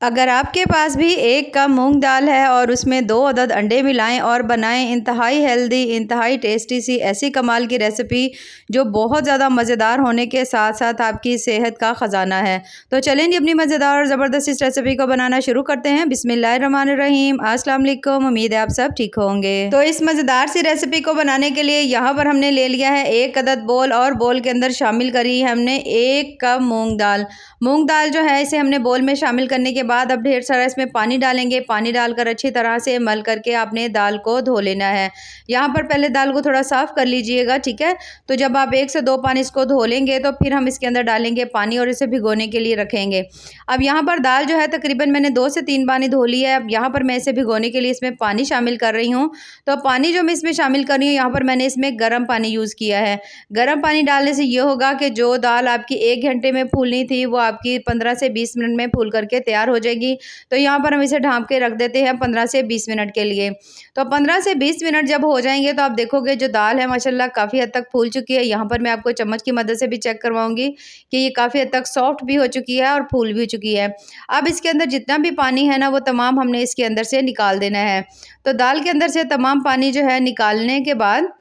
अगर आपके पास भी 1 कप मूंग दाल है और उसमें 2 अदद अंडे मिलाएं और बनाएं इंतहाई हेल्दी, इंतहाई टेस्टी सी ऐसी कमाल की रेसिपी जो बहुत ज़्यादा मज़ेदार होने के साथ साथ आपकी सेहत का ख़जाना है। तो चलें जी, अपनी मज़ेदार और ज़बरदस्त इस रेसिपी को बनाना शुरू करते हैं। बिस्मिल्लाहिर्रहमानिर्रहीम। अस्सलाम वालेकुम। उम्मीद है आप सब ठीक होंगे। तो इस मज़ेदार सी रेसिपी को बनाने के लिए यहाँ पर हमने ले लिया है 1 अदद बोल और बोल के अंदर शामिल करी है हमने 1 कप मूंग दाल। मूंग दाल जो है इसे हमने बोल में शामिल करने के बाद अब ढेर सारा इसमें पानी डालेंगे। पानी डालकर अच्छी तरह से मल करके आपने दाल को धो लेना है। यहाँ पर पहले दाल को थोड़ा साफ़ कर लीजिएगा, ठीक है। तो जब आप 1 से 2 पानी इसको धो लेंगे तो फिर हम इसके अंदर डालेंगे पानी और इसे भिगोने के लिए रखेंगे। अब यहाँ पर दाल जो है तकरीबन मैंने 2 से 3 पानी धो ली है। अब यहाँ पर मैं इसे भिगोने के लिए इसमें पानी शामिल कर रही हूँ। तो पानी जो मैं इसमें शामिल कर रही हूँ, यहाँ पर मैंने इसमें गर्म पानी यूज़ किया है। गर्म पानी डालने से ये होगा कि जो दाल आपकी 1 घंटे में फूलनी थी वो आपकी 15 से 20 मिनट में फूल करके तैयार हो जाएगी। तो यहाँ पर हम इसे ढाँप के रख देते हैं 15 से 20 मिनट के लिए। तो 15 से 20 मिनट जब हो जाएंगे तो आप देखोगे जो दाल है माशाल्लाह काफ़ी हद तक फूल चुकी है। यहाँ पर मैं आपको चम्मच की मदद से भी चेक करवाऊंगी कि ये काफ़ी हद तक सॉफ्ट भी हो चुकी है और फूल भी हो चुकी है। अब इसके अंदर जितना भी पानी है ना वो तमाम हमने इसके अंदर से निकाल देना है। तो दाल के अंदर से तमाम पानी जो है निकालने के बाद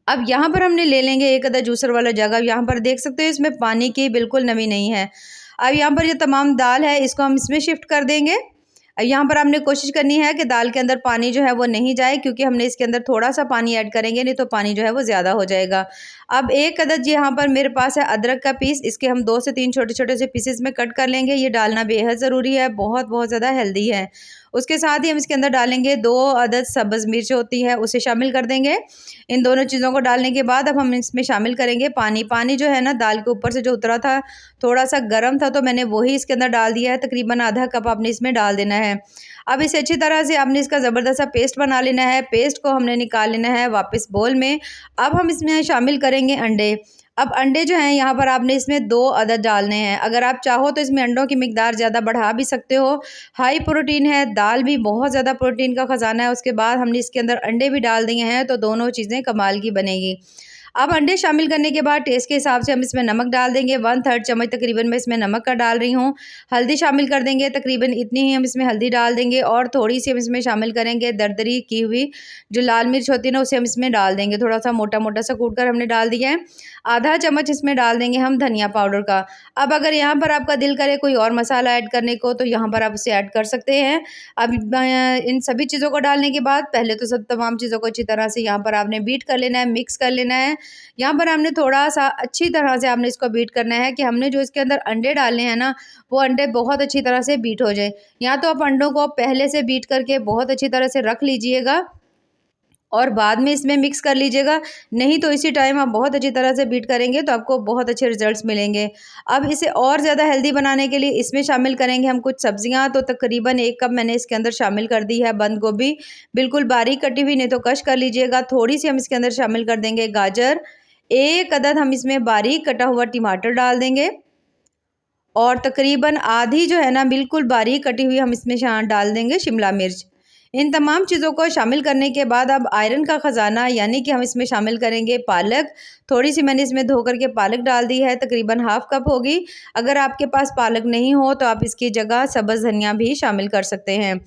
अब यहाँ पर हमने ले लेंगे 1 अदद जूसर वाला जग। अब यहाँ पर देख सकते हो इसमें पानी की बिल्कुल नमी नहीं है। अब यहाँ पर ये तमाम दाल है इसको हम इसमें शिफ्ट कर देंगे। यहाँ पर आपने कोशिश करनी है कि दाल के अंदर पानी जो है वो नहीं जाए, क्योंकि हमने इसके अंदर थोड़ा सा पानी ऐड करेंगे, नहीं तो पानी जो है वो ज़्यादा हो जाएगा। अब 1 अदद यहाँ पर मेरे पास है अदरक का पीस। इसके हम 2 से 3 छोटे छोटे से पीसेस में कट कर लेंगे। ये डालना बेहद ज़रूरी है, बहुत बहुत ज़्यादा हेल्दी है। उसके साथ ही हम इसके अंदर डालेंगे 2 अदद सब्ज़ मिर्च होती है, उसे शामिल कर देंगे। इन दोनों चीज़ों को डालने के बाद अब हम इसमें शामिल करेंगे पानी। पानी जो है ना दाल के ऊपर से जो उतरा था थोड़ा सा गर्म था, तो मैंने वही इसके अंदर डाल दिया है। तकरीबन आधा कप आपने इसमें डाल देना है। अब इसे अच्छी तरह से आपने इसका ज़बरदस्त सा पेस्ट बना लेना है। पेस्ट को हमने निकाल लेना है वापस बोल में। अब हम इसमें शामिल करेंगे अंडे। अब अंडे जो हैं यहाँ पर आपने इसमें 2 अदद डालने हैं। अगर आप चाहो तो इसमें अंडों की मिकदार ज़्यादा बढ़ा भी सकते हो। हाई प्रोटीन है, दाल भी बहुत ज़्यादा प्रोटीन का ख़जाना है। उसके बाद हमने इसके अंदर अंडे भी डाल दिए हैं, तो दोनों चीज़ें कमाल की बनेगी। अब अंडे शामिल करने के बाद टेस्ट के हिसाब से हम इसमें नमक डाल देंगे। 1/3 चम्मच तकरीबन मैं इसमें नमक का डाल रही हूँ। हल्दी शामिल कर देंगे, तकरीबन इतनी ही हम इसमें हल्दी डाल देंगे और थोड़ी सी हम इसमें शामिल करेंगे दरदरी की हुई जो लाल मिर्च होती है ना, उसे हम इसमें डाल देंगे। थोड़ा सा मोटा मोटा सा कूट कर हमने डाल दिया है। आधा चम्मच इसमें डाल देंगे हम धनिया पाउडर का। अब अगर यहाँ पर आपका दिल करे कोई और मसाला ऐड करने को तो यहाँ पर आप उसे ऐड कर सकते हैं। अब इन सभी चीज़ों को डालने के बाद पहले तो सब तमाम चीज़ों को अच्छी तरह से यहाँ पर आपने बीट कर लेना है, मिक्स कर लेना है। यहाँ पर हमने थोड़ा सा अच्छी तरह से आपने इसको बीट करना है कि हमने जो इसके अंदर अंडे डालने हैं ना वो अंडे बहुत अच्छी तरह से बीट हो जाए। या तो आप अंडों को पहले से बीट करके बहुत अच्छी तरह से रख लीजिएगा और बाद में इसमें मिक्स कर लीजिएगा, नहीं तो इसी टाइम आप बहुत अच्छी तरह से बीट करेंगे तो आपको बहुत अच्छे रिजल्ट्स मिलेंगे। अब इसे और ज़्यादा हेल्दी बनाने के लिए इसमें शामिल करेंगे हम कुछ सब्जियां। तो तकरीबन 1 कप मैंने इसके अंदर शामिल कर दी है बंद गोभी, बिल्कुल बारीक कटी हुई, नहीं तो कश कर लीजिएगा। थोड़ी सी हम इसके अंदर शामिल कर देंगे गाजर। 1 अदद हम इसमें बारीक कटा हुआ टमाटर डाल देंगे और तकरीबन आधी जो है ना बिल्कुल बारीक कटी हुई हम इसमें डाल देंगे शिमला मिर्च। इन तमाम चीज़ों को शामिल करने के बाद अब आयरन का ख़जाना यानी कि हम इसमें शामिल करेंगे पालक। थोड़ी सी मैंने इसमें धो करके पालक डाल दी है, तकरीबन हाफ़ कप होगी। अगर आपके पास पालक नहीं हो तो आप इसकी जगह सब्ज़ धनिया भी शामिल कर सकते हैं।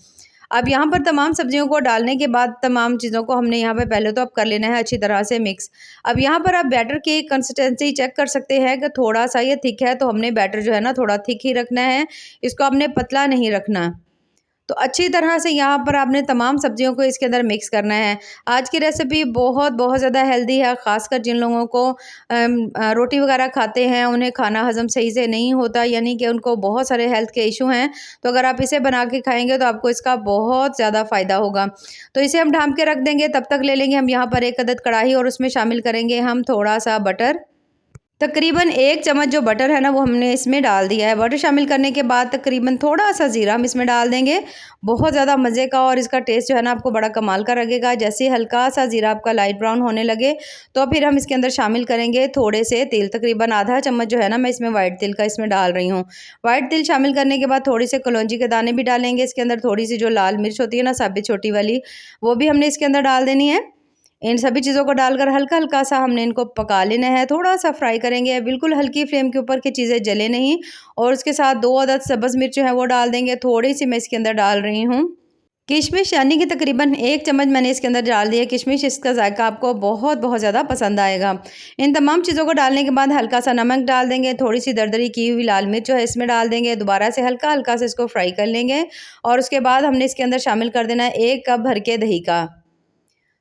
अब यहाँ पर तमाम सब्जियों को डालने के बाद तमाम चीज़ों को हमने यहाँ पे पहले तो अब कर लेना है अच्छी तरह से मिक्स। अब यहाँ पर आप बैटर की कंसिस्टेंसी चेक कर सकते हैं कि थोड़ा सा ये थिक है, तो हमने बैटर जो है ना थोड़ा थिक ही रखना है, इसको आपने पतला नहीं रखना। तो अच्छी तरह से यहाँ पर आपने तमाम सब्जियों को इसके अंदर मिक्स करना है। आज की रेसिपी बहुत बहुत ज़्यादा हेल्दी है, ख़ासकर जिन लोगों को रोटी वगैरह खाते हैं उन्हें खाना हज़म सही से नहीं होता, यानी कि उनको बहुत सारे हेल्थ के इशू हैं। तो अगर आप इसे बना के खाएंगे तो आपको इसका बहुत ज़्यादा फ़ायदा होगा। तो इसे हम ढाँप के रख देंगे। तब तक ले लेंगे हम यहाँ पर 1 अदद कढ़ाई और उसमें शामिल करेंगे हम थोड़ा सा बटर। तकरीबन 1 चम्मच जो बटर है ना वो हमने इसमें डाल दिया है। बटर शामिल करने के बाद तकरीबन थोड़ा सा ज़ीरा हम इसमें डाल देंगे। बहुत ज़्यादा मज़े का और इसका टेस्ट जो है ना आपको बड़ा कमाल का लगेगा। जैसे ही हल्का सा ज़ीरा आपका लाइट ब्राउन होने लगे तो फिर हम इसके अंदर शामिल करेंगे थोड़े से तेल। तकरीबन आधा चम्मच जो है ना मैं इसमें वाइट तिल का इसमें डाल रही हूँ। वाइट तिल शामिल करने के बाद थोड़ी से कलौंजी के दाने भी डालेंगे इसके अंदर। थोड़ी सी जो लाल मिर्च होती है ना साबित छोटी वाली, वो भी हमने इसके अंदर डाल देनी है। इन सभी चीज़ों को डालकर हल्का-हल्का सा हमने इनको पका लेना है, थोड़ा-सा फ्राई करेंगे, बिल्कुल हल्की फ्लेम के ऊपर कि चीज़ें जले नहीं। और उसके साथ 2 अदद सब्ज़ मिर्च जो है वो डाल देंगे, थोड़ी-सी मैं इसके अंदर डाल रही हूँ किशमिश, यानी कि तकरीबन 1 चम्मच मैंने इसके अंदर डाल दिया किशमिश। इसका जायका आपको बहुत ज़्यादा पसंद आएगा। इन तमाम चीज़ों को डालने के बाद हल्का-सा नमक डाल देंगे, थोड़ी-सी दरदरी की हुई लाल मिर्च जो है इसमें डाल देंगे, दोबारा से हल्का-हल्का से इसको फ्राई कर लेंगे। और उसके बाद हमने इसके अंदर शामिल कर देना है 1 कप भर के दही का।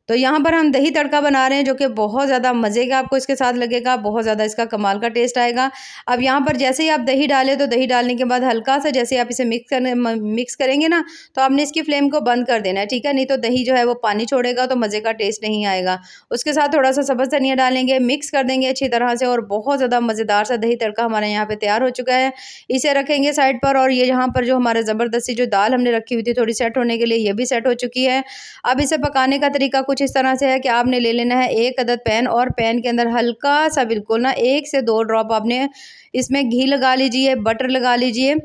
तो यहाँ पर हम दही तड़का बना रहे हैं जो कि बहुत ज़्यादा मज़े का आपको इसके साथ लगेगा, बहुत ज़्यादा इसका कमाल का टेस्ट आएगा। अब यहाँ पर जैसे ही आप दही डालें तो दही डालने के बाद हल्का-सा जैसे आप इसे मिक्स करेंगे ना, तो आपने इसकी फ्लेम को बंद कर देना है, ठीक है? नहीं तो दही जो है वो पानी छोड़ेगा तो मज़े का टेस्ट नहीं आएगा। उसके साथ थोड़ा-सा सब्ज़ धनिया डालेंगे, मिक्स कर देंगे अच्छी तरह से और बहुत ज़्यादा मज़ेदार सा दही तड़का हमारे यहाँ पे तैयार हो चुका है। इसे रखेंगे साइड पर और ये यहाँ पर जो हमारा ज़बरदस्ती जो दाल हमने रखी हुई थी थोड़ी सेट होने के लिए, ये भी सेट हो चुकी है। अब इसे पकाने का तरीका कुछ इस तरह से है कि आपने ले लेना है 1 अदद पैन और पैन के अंदर हल्का-सा बिल्कुल ना 1 से 2 ड्रॉप आपने इसमें घी लगा लीजिए, बटर लगा लीजिए।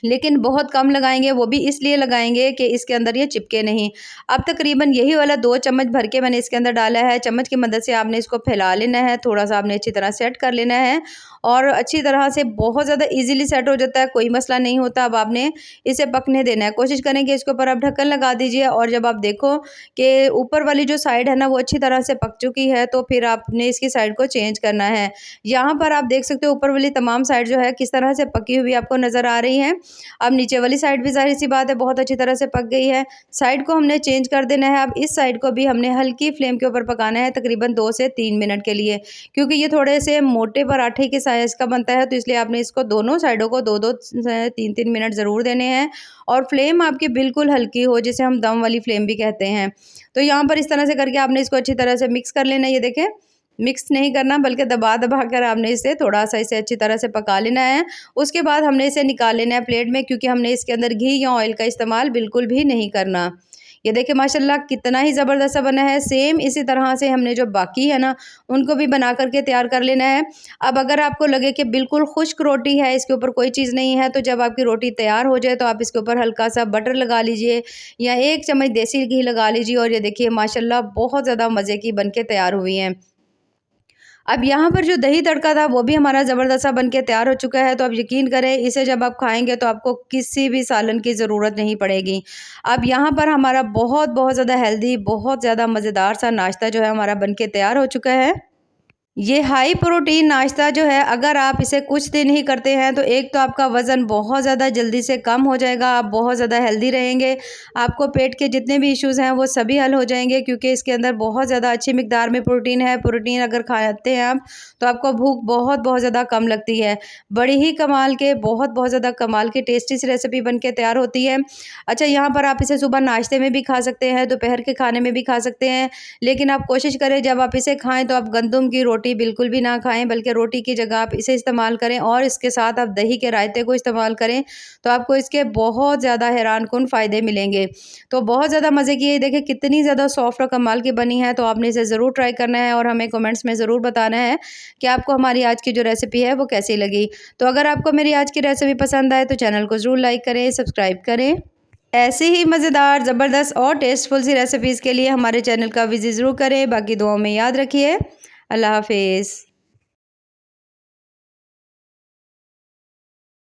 लेकिन बहुत कम लगाएँगे, वो भी इसलिए लगाएँगे कि इसके अंदर ये चिपके नहीं। अब तकरीबन यही वाला 2 चम्मच भर के मैंने इसके अंदर डाला है। चम्मच की मदद से आपने इसको फैला लेना है, थोड़ा-सा आपने अच्छी तरह सेट कर लेना है और अच्छी तरह से बहुत ज़्यादा ईज़िली सेट हो जाता है, कोई मसला नहीं होता। अब आपने इसे पकने देना है। कोशिश करें कि इसके ऊपर आप ढक्कन लगा दीजिए और जब आप देखो कि ऊपर वाली जो साइड है ना, वो अच्छी तरह से पक चुकी है, तो फिर आपने इसकी साइड को चेंज करना है। यहाँ पर आप देख सकते हो ऊपर वाली तमाम साइड जो है किस तरह से पकी हुई आपको नज़र आ रही है। अब नीचे वाली साइड भी ज़ाहिर-सी बात है बहुत अच्छी तरह से पक गई है। साइड को हमने चेंज कर देना है। अब इस साइड को भी हमने हल्की फ्लेम के ऊपर पकाना है तकरीबन 2 से 3 मिनट के लिए, क्योंकि ये थोड़े से मोटे पराठे के साइज़ का बनता है, तो इसलिए आपने इसको दोनों साइडों को 2-2 3-3 मिनट ज़रूर देने हैं और फ्लेम आपकी बिल्कुल हल्की हो, जिसे हम दम वाली फ्लेम भी कहते हैं। तो यहाँ पर इस तरह से करके आपने इसको अच्छी तरह से मिक्स कर लेना है। ये देखें, मिक्स नहीं करना बल्कि दबा-दबा कर आपने इसे थोड़ा-सा इसे अच्छी तरह से पका लेना है। उसके बाद हमने इसे निकाल लेना है प्लेट में, क्योंकि हमने इसके अंदर घी या ऑयल का इस्तेमाल बिल्कुल भी नहीं करना। ये देखिए माशाल्लाह कितना ही ज़बरदस्त सा बना है। सेम इसी तरह से हमने जो बाकी है ना, उनको भी बना कर के तैयार कर लेना है। अब अगर आपको लगे कि बिल्कुल खुश्क रोटी है, इसके ऊपर कोई चीज़ नहीं है, तो जब आपकी रोटी तैयार हो जाए तो आप इसके ऊपर हल्का-सा बटर लगा लीजिए या 1 चम्मच देसी घी लगा लीजिए और ये देखिए माशाल्लाह बहुत ज़्यादा मज़े की बन के तैयार हुई हैं। अब यहाँ पर जो दही तड़का था वो भी हमारा ज़बरदस्त सा बन के तैयार हो चुका है। तो आप यकीन करें इसे जब आप खाएँगे तो आपको किसी भी सालन की ज़रूरत नहीं पड़ेगी। अब यहाँ पर हमारा बहुत ज़्यादा हेल्दी, बहुत ज़्यादा मज़ेदार सा नाश्ता जो है हमारा बन के तैयार हो चुका है। ये हाई प्रोटीन नाश्ता जो है अगर आप इसे कुछ दिन ही करते हैं तो एक तो आपका वज़न बहुत ज़्यादा जल्दी से कम हो जाएगा, आप बहुत ज़्यादा हेल्दी रहेंगे। आपको पेट के जितने भी इश्यूज़ हैं वो सभी हल हो जाएँगे, क्योंकि इसके अंदर बहुत ज़्यादा अच्छी मिकदार में प्रोटीन है। प्रोटीन अगर खाते हैं आप तो आपको भूख बहुत ज़्यादा कम लगती है। बड़ी ही कमाल के बहुत ज़्यादा कमाल की टेस्टी सी रेसिपी बन के तैयार होती है। अच्छा, यहाँ पर आप इसे सुबह नाश्ते में भी खा सकते हैं, दोपहर के खाने में भी खा सकते हैं। लेकिन आप कोशिश करें जब आप इसे खाएँ तो आप गंदम की रोटी बिल्कुल भी ना खाएँ, बल्कि रोटी की जगह आप इसे इस्तेमाल करें और इसके साथ आप दही के रायते को इस्तेमाल करें, तो आपको इसके बहुत ज़्यादा हैरानकुन फ़ायदे मिलेंगे। तो बहुत ज़्यादा मज़े की है, देखिए कितनी ज़्यादा सॉफ्ट और कमाल की बनी है। तो आपने इसे ज़रूर ट्राई करना है और हमें कमेंट्स में ज़रूर बताना है कि आपको हमारी आज की जो रेसिपी है वो कैसी लगी। तो अगर आपको मेरी आज की रेसिपी पसंद आए तो चैनल को ज़रूर लाइक करें, सब्सक्राइब करें। ऐसे ही मज़ेदार, ज़बरदस्त और टेस्टफुल सी रेसिपीज़ के लिए हमारे चैनल का विज़िट ज़रूर करें। बाकी दुआओं में याद रखिए। अल्लाह हाफ़िज़।